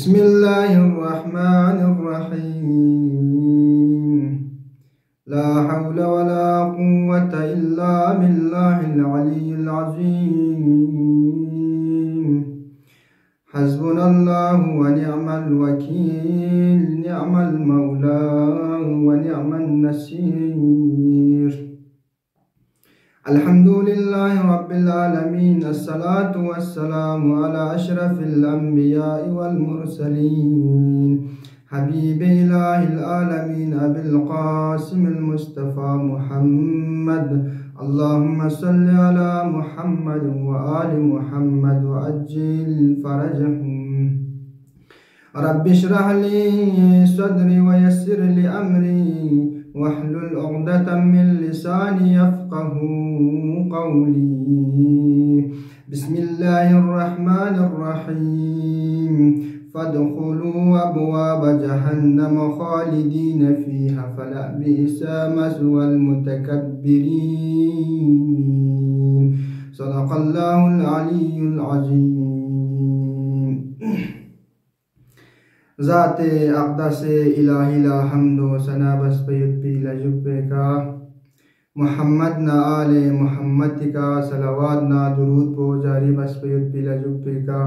بسم الله الرحمن الرحيم لا حول ولا قوة إلا بالله العلي العظيم حسبنا الله ونعم الوكيل نعم المولى ونعم النصير الحمد لله رب العالمين الصلاة والسلام على أشرف الأنبياء والمرسلين حبيب إله العالمين أبي القاسم المصطفى محمد اللهم صل على محمد وآل محمد وأجل فرجهم رب اشرح لي صدري ويسر لي أمري واحلل عقدة من لساني يفقه قولي بسم الله الرحمن الرحيم فادخلوا أبواب جهنم خالدين فيها فلبئس مثوى المتكبرين صدق الله العلي العظيم ذات اقدس الہی لا حمد و ثنا بس بیت پی لجب کا محمد نا آل محمد کا صلوات نا درود پو جاری بس بیت پی لجب کا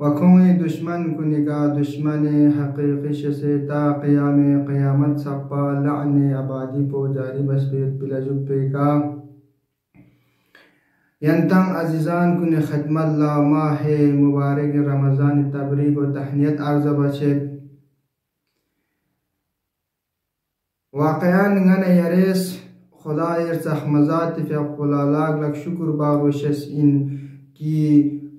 وکھویں دشمن کو نگاہ دشمن حقیقی سے تا قیام قیامت سپا لعن آبادی پو جاری بس بیت پی لجب کا ینتم عزیزان کن خدمت اللہ ماہ مبارک رمضان تبریک و تحنیت عرض بچت واقعا نگن یریس خدا ارزخ مزات فی اقلالاک لک شکر باروشس ان کی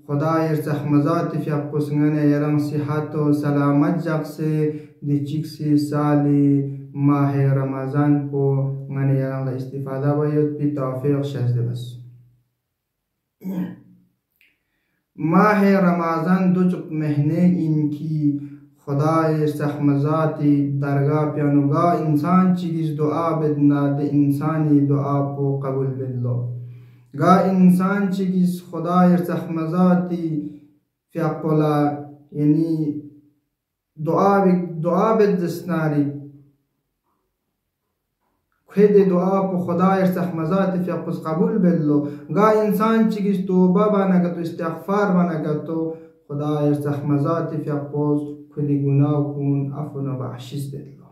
خدا ارزخ مزات فی اقس نگن یرم صحت و سلامت جق سے دی چک سی سالی ماہ رمضان کو نگن یرم استفادہ باید پی توفیق شہد بس ماہ رمضان دو چک مہینے ان کی خدا سخمزاتی درگاہ پیانوگاہ انسان چیز دعا بدنا دے انسانی دعا کو قبول بلو گا انسان چیز خدا سخمزاتی فیقلا یعنی دعا بدستناری خود دعا کو خدا ارسخ مزات فی اقص قبول بلو گا انسان چیز توبہ بانا تو استغفار بانا تو خدا ارسخ مزات فی اقص خود گناہ کن عفو و بخشش بلو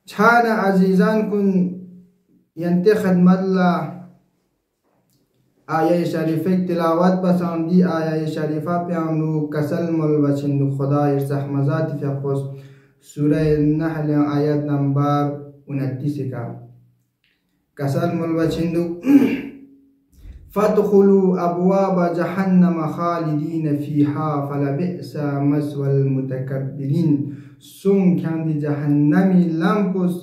چھانا عزیزان کن ینتی خدمت اللہ آیہ شریفہ تلاوت بساندی آیہ شریفہ پیانو کسل مل بچندو خدا ارسخ مزات فی اقص سورہ النحل آیت نمبر 29 کا کسل ملوچندو فادخلوا ابواب جہنم خالدین فیہا فلبئس مثوى المتکبرین سن کھاندی جہنمی لمپس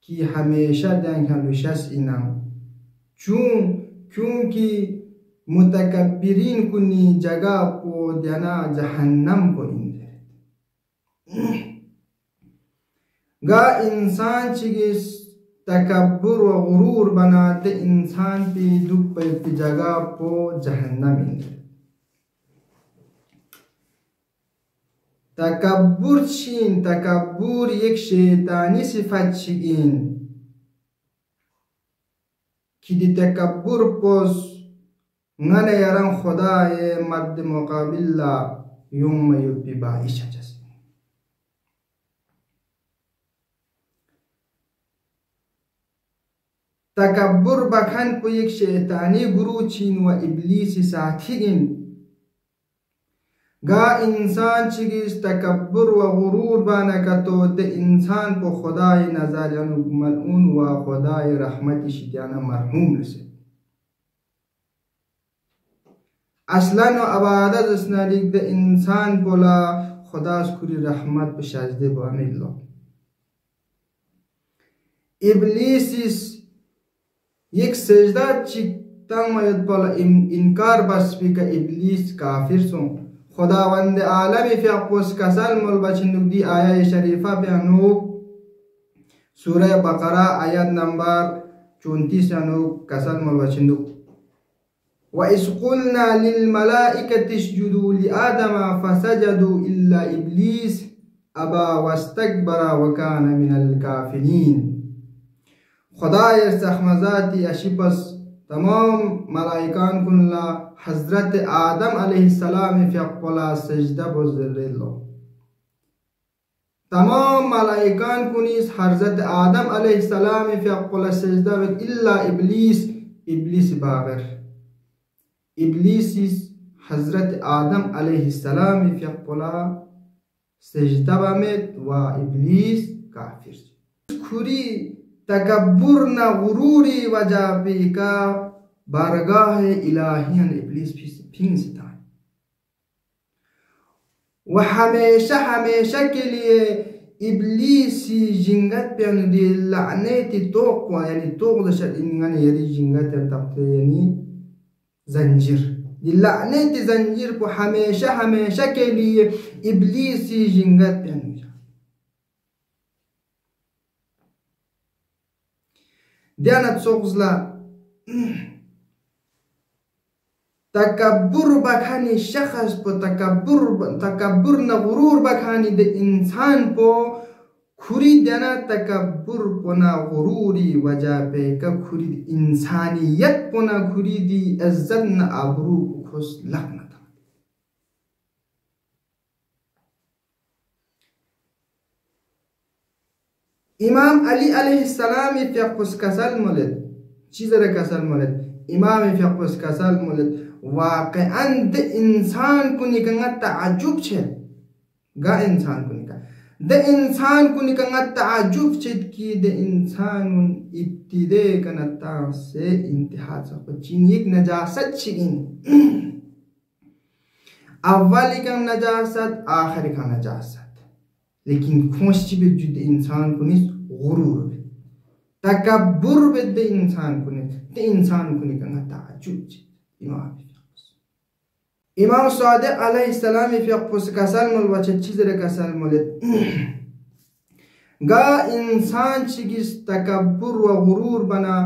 کی ہمیشہ دنکھا لشس انام چونکہ متکبرین کنی جگہ کو دینا جہنم کو گا انسان چیز تکبر و غرور بناتے انسان پی دک پی جگہ پو جہنم تکبر چین تکبر یک شیطانی صفت چین کی دی تکبر پوس نن یران خدای مد مقابل لا یوم یبی باعث جس تکبر بکن کو یک شیطانی گروہ چین و ابلیسی ساتھی ان گا انسان چیز تکبر و غرور بانا تو دے انسان کو خدای نظر ملعون و خدای رحمت شدیانا مرحوم لسے اصلا و عبادت اسنا لیک دے انسان بولا خدا سکری رحمت بشاجدے بانے اللہ ابلیسیس یک سجدہ چکتاں مید پالا انکار بس بھی کا ابلیس کافر سن خداوند عالمی فی اقوس کسل مل بچندک دی آیہ شریفہ بیانوک سورہ بقرہ آیت نمبر 34 انوک کسل مل بچندک وَإِذْ قُلْنَا لِلْمَلَائِكَةِ اسْجُدُوا لِآدَمَ فَسَجَدُوا إِلَّا إِبْلِيسَ أَبَى وَاسْتَكْبَرَ وَكَانَ مِنَ الْكَافِرِينَ. خدای سخمزاتی اشیپس تمام ملائکان کنلا حضرت آدم علیه السلام فی اقبلا سجده بزرلو. تمام ملائکان کنیز حضرت آدم علیه السلام فی اقبلا سجده بد الا ابلیس باغر. ابلیس حضرت آدم علیه السلام فی اقبلا سجده بمد و ابلیس کافر. کری تکبر نه غروری وجہ پی کا بارگاہ الہیان ابلیس پھینگ ستائیں و ہمیشہ کے لیے ابلیسی جنگت پیان دی لعنیتی توق یعنی توق دشت انگان یری جنگت تبتے یعنی زنجیر دی لعنیتی زنجیر کو ہمیشہ کے لیے ابلیسی جنگت پیان دی دیانت سوغزلا تکبر بکھانی شخص پو تکبر نہ غرور بکھانی دے انسان پو کھری دینا تکبر پو نہ غروری وجہ پہ کا کھری انسانیت پو نہ کھری دی عزت نہ آبرو کھس لکھنا تھا. امام علی علیہ السلام فقس کسل مولد چیز را کسل مولد امام فقس کسل مولد واقعا د انسان کو نکنگا تعجب چھت گا انسان کو نکنگا د انسان کو نکنگا تعجب چھت کی د انسان ابتدے کنتا سے انتہا سکو چین یک نجاست چین اولی کا نجاست آخری کا نجاست لیکن کھونشی بھی جو دے انسان کو نیس غرور بھی تکبر بھی دے انسان کو نیس دے انسان کو نکنگا تعجب چھت. امام صادق علیہ السلام فی اقفس کسل مل وچه چیز را کسل ملد گا انسان چگیس تکبر و غرور بنا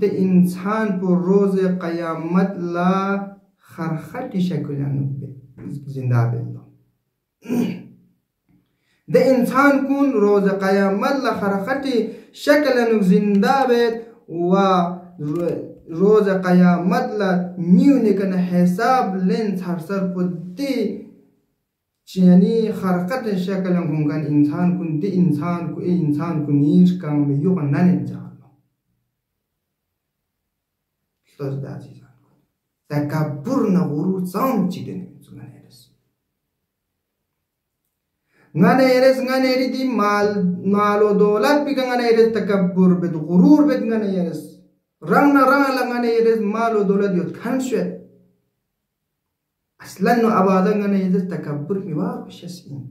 دے انسان پر روز قیامت لا خرخٹی شکلانو زندہ بیلو دے انسان کن روز قیامت لا خرخٹی شکلانو زندہ بیت و روز قیامت لا میونه کنه حساب لنز هر سر پدی چیانی خرقت شکل کن کن انسان کن دی انسان کو ای انسان کو نیش کن بیو کن ننید جانو سوز دا عزیزان کن تکبر نغرور سام چی دنی کنسو گنه ایرس گنه ایری دی مال و دولت بی گنه ایرس تکبر بید غرور بید گنه ایرس رنگ لگانے یہ مال و دولت یوت کھنشوے اصلا نو آبادنگانے یہ تکبر میوار بشسین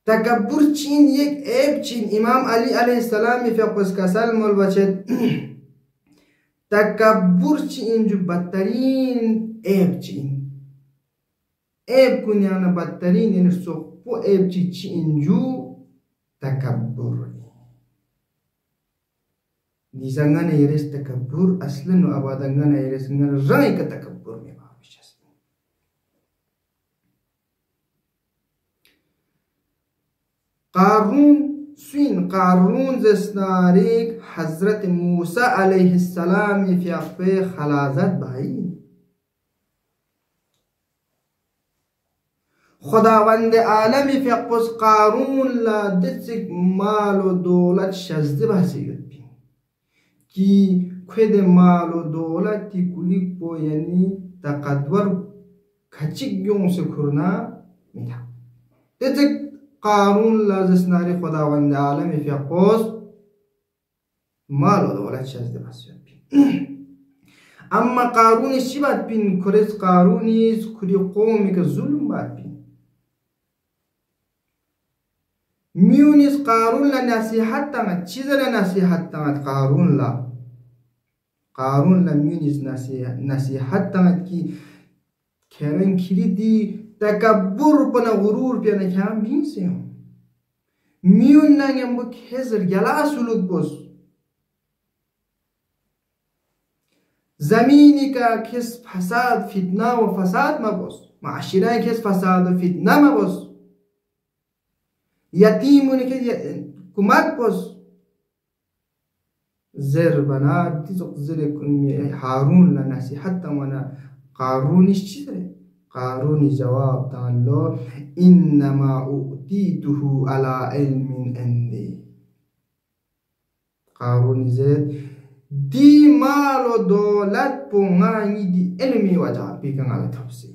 تکبر چین یک عیب چین امام علی علیہ السلام فی اقفس کسل مول بچت تکبر چین جو بدترین عیب چین عیب کنیانا بدترین یعنی سخپو عیب چین جو تکبر دیزنگان ایرس تکبر اصلا و آبادنگان ایرس رنگی کا تکبر میں باوش است. قارون زسناریک حضرت موسیٰ علیہ السلام فی اقفے خلازت بھائی خداوند عالم فی اقفس قارون لا دسک مال و دولت شزد بحثیت بھی کی خود مال و دولت تی کلی پو یعنی تقدور کھچگیوں سے کھرنا میٹھا دسک قارون لا زسناری خداوند عالم فی اقفس مال و دولت شزد بحثیت بھی اما قارون شبات بین کرس قارونیز کلی قومی کا ظلم بات بین میونیس قارون لا نصیحت تانت چیز لا نصیحت تانت قارون لا میونیس نصیحت تانت کی کھیرن کھلی دی تکبر پنا غرور پیانا کھام بین سے ہوں میون نانگیم با کھیزر گلا سلوک بس زمینی که کس فساد فتنه و فساد مباس، معاشره کس فساد و فتنه مباس، یتیمونی که کمک باس. زر بنا دیزق زر کنمی هارون لنصیحت تمانا قارونش چی داره؟ قارونی جواب دالو انما اوتیته علی علم عندی. قارونی زد دی مال و دولت پونگانی دی علمی وجه بیکن علی تفسیر.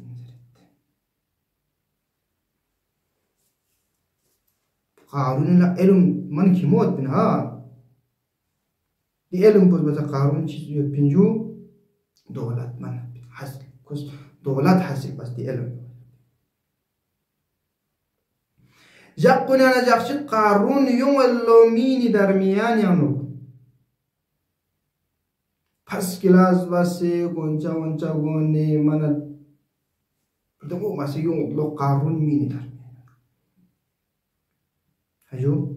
قارون لا علم من کی موت بین ها دی علم بود بس قارون چیزی پنجو دولت من حاصل کس دولت حاصل بس دی علم جاكونا أنا جاكشت قارون يوم اللوميني درميان يانو بس كلاس بس gonca goni mana demo masih yung lo قارون ميني درميان هجو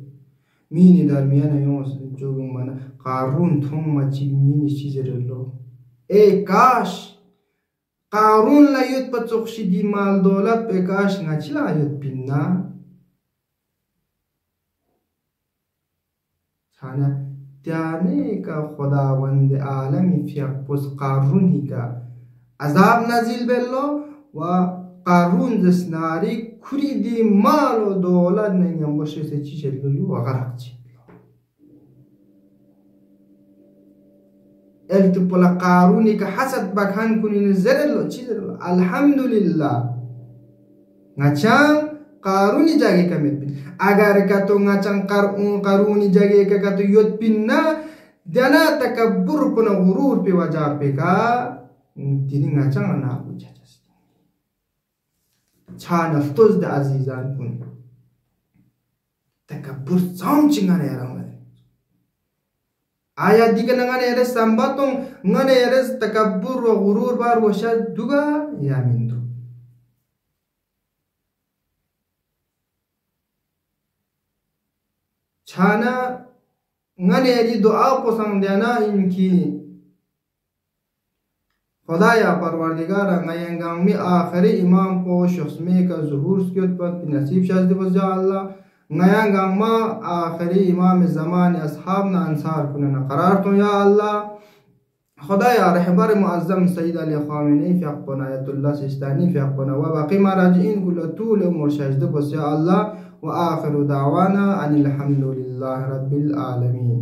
ميني درميان يوم جو mana قارون ثم ماشي ميني شيزرلو كاش قارون لا يوت بتوخشي دي مال دولت بكاش ناچلا يوت بينا ثانا त्याने का खुदावंद आलमी फियाकुस कारून ही का अजाब नाजिल बेलो व कारून जसनारी खुरी दी मालो दौलत नहीं हम बशे से चीज़ लो यू अगरक ची एल्ट पोला कारून ही का हसद बखान कुनी नजर लो चीज़ लो अल्हम्दुलिल्लाह ngacang karuni jage kamet bin agar kato ngacang karuni jage ka kato yot pinna dana takabbur puna gurur pe wajah pe ka dini ngacang ana aku jajas cha naftoz da azizan pun takabbur sam chingane arang ayat diga ngane eres sambatong ngane eres takabbur wa gurur bar washa duga ya mindu छाना ngane di doa posang dana inki खुदाया परवरदिगार ngayang mi आखिरी इमाम को शख्स में का ज़ुहूर स्कियत पर नसीब शाज़ दिवस जा अल्लाह ngayang ma आखिरी इमाम ज़मान असहाब ना अंसार कुना करार तो या अल्लाह खुदाया रहबर मुअज़्ज़म सईद अली ख़ामेनी फ़ी अक़बना आयतुल्लाह सिस्तानी फ़ी अक़बना व बाक़ी मराजिइन कुल तूल उम्र शाज़ दिवस या अल्लाह وآخر دعوانا أن الحمد لله رب العالمين.